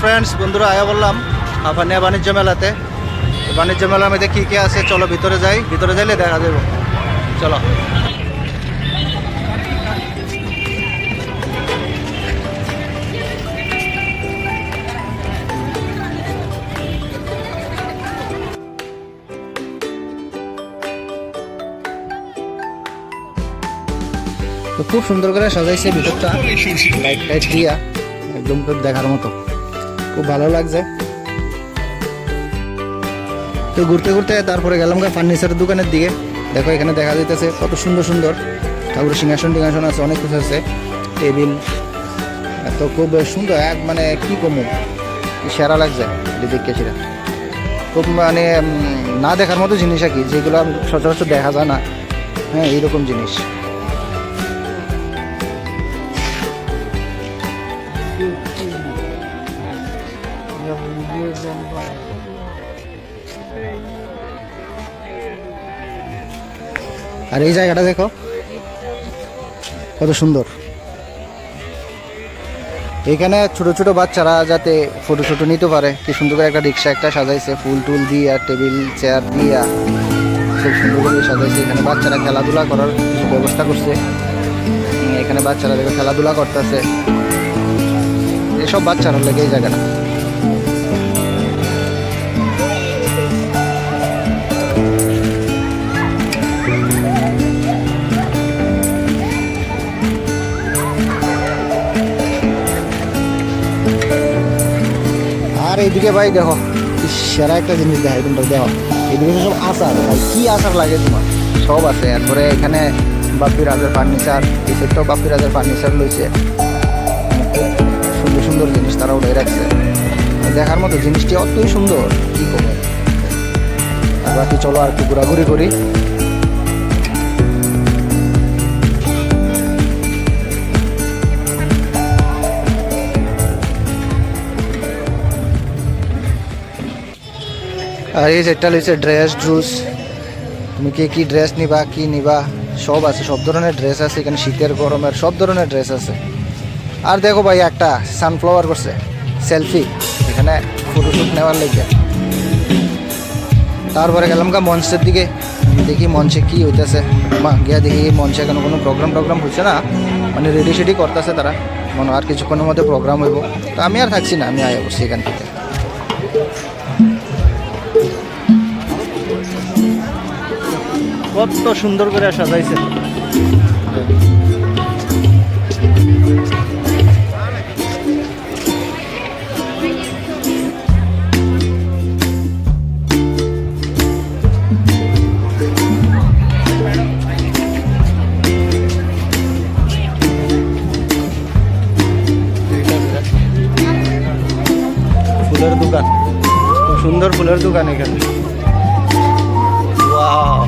Friends বন্ধুরা আয়া বললাম হাফানিয়া বাণিজ্য মেলাতে। বাণিজ্য মেলার মধ্যে কী কী আছে চলো ভিতরে যাই, ভিতরে যাইলে দেখা যাবো। চলো তো খুব সুন্দর করে সাজাইছে ভিতরটা, লাইট টাইট দিয়া একদম খুব দেখার মতো, খুব ভালো লাগছে। তো ঘুরতে ঘুরতে তারপরে গেলাম ফার্নিচারের দোকানের দিকে। দেখো এখানে দেখা যাইতেছে কত সুন্দর সুন্দর ঠাকুরের সিংহাসন টিংহাসন আছে, অনেক কিছু আছে, টেবিল, এত খুব সুন্দর, এক মানে কি কমু সেরা লাগছে দেখে সেটা। খুব মানে না দেখার মতো জিনিস আর কি, যেগুলো সচরাচর দেখা যায় না। হ্যাঁ, এইরকম জিনিস। আর এই জায়গাটা দেখো কত সুন্দর। এখানে ছোট ছোট বাচ্চারা যাতে ফটো ছোটো নিতে পারে, কি সুন্দর করে একটা রিক্সা একটা সাজাইছে ফুল টুল দিয়ে, আর টেবিল চেয়ার দিয়া খুব সুন্দর করে সাজাইছে। এখানে বাচ্চারা খেলাধুলা করার কিছু ব্যবস্থা করছে। এখানে বাচ্চারা দেখো খেলাধুলা করতেছে, এসব বাচ্চারা লেগে এই জায়গাটা। আর এইদিকে ভাই দেখো সেরা একটা জিনিস দেখাই তোমরা, দেখো এইদিকে সব আচার, ভাই কি আচার লাগে তোমার, সব আছে। এরপরে এখানে বাপ্পি রাজের ফার্নিচার, এই সেটটাও বাপ্পি রাজের ফার্নিচার লইছে। সুন্দর সুন্দর জিনিস তারা উঠে রাখছে, দেখার মতো জিনিসটি অতই সুন্দর কি করবো। আর বাকি চলো আর একটু ঘোরাঘুরি করি। আর এই যেটা লইছে ড্রেস ড্রুস, তুমি কি ড্রেস নিবা কি নিবা সব আছে, সব ধরনের ড্রেস আছে এখানে, শীতের গরমের সব ধরনের ড্রেস আছে। আর দেখো ভাই একটা সানফ্লাওয়ার করছে সেলফি, এখানে ফটোশ্যুট নেওয়ার লেগে। তারপরে গেলাম মঞ্চের দিকে, দেখি মঞ্চে কি হইতেছে। গিয়া দেখি মঞ্চে কেন কোনো প্রোগ্রাম হচ্ছে না, মানে রেডি সেডি করতেছে তারা, মনে আর কিছুক্ষণের মধ্যে প্রোগ্রাম হইব। তো আমি আর থাকছি না, আমি আয় বসছি এখান থেকে। কত সুন্দর করে সাজাইছে। ফুলের দোকান, খুব সুন্দর ফুলের দোকান এখানে। ওয়াও,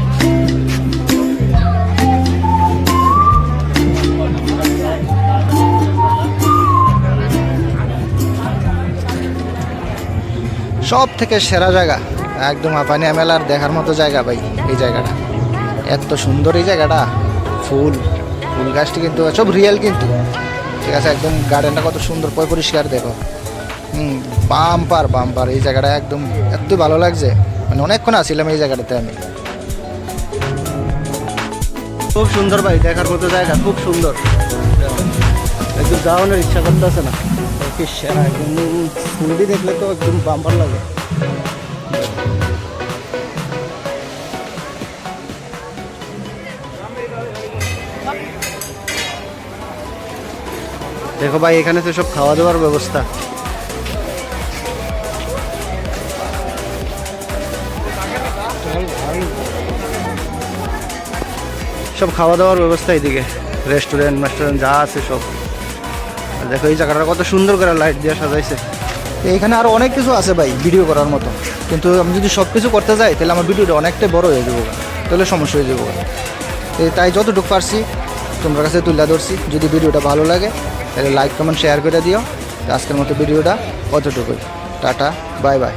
সব থেকে সেরা জায়গা একদম হাফানিয়া মেলার দেখার মতো জায়গা ভাই এই জায়গাটা, এত সুন্দর এই জায়গাটা। ফুল গাছটি কিন্তু সব রিয়েল কিন্তু, ঠিক আছে, একদম গার্ডেনটা কত সুন্দর পরিষ্কার দেখো। বাম্পার এই জায়গাটা একদম এত ভালো লাগছে, মানে অনেকক্ষণ আসছিলাম এই জায়গাটাতে আমি। খুব সুন্দর ভাই, দেখার মতো জায়গা, খুব সুন্দর, একদম যাওয়ানোর ইচ্ছা করতেছে না। সেরা একদম ফুলটি দেখলে তো একদম বাম্পার লাগে। দেখো ভাই এখানে তো সব খাওয়া দাওয়ার ব্যবস্থা, সব খাওয়া দাওয়ার ব্যবস্থা এইদিকে, রেস্টুরেন্ট যা আছে সব। দেখো এই জায়গাটা কত সুন্দর করে লাইট দিয়ে সাজাইছে। এখানে আরও অনেক কিছু আছে ভাই ভিডিও করার মতো, কিন্তু আমি যদি সব কিছু করতে যাই তাহলে আমার ভিডিওটা অনেকটাই বড় হয়ে যাবো, তাহলে সমস্যা হয়ে যাবো। তাই যতটুকু পারছি তোমার কাছে তুলে ধরছি। যদি ভিডিওটা ভালো লাগে তাহলে লাইক কমেন্ট শেয়ার করে দিও। আজকের মতো ভিডিওটা কতটুকুই, টাটা বাই বাই।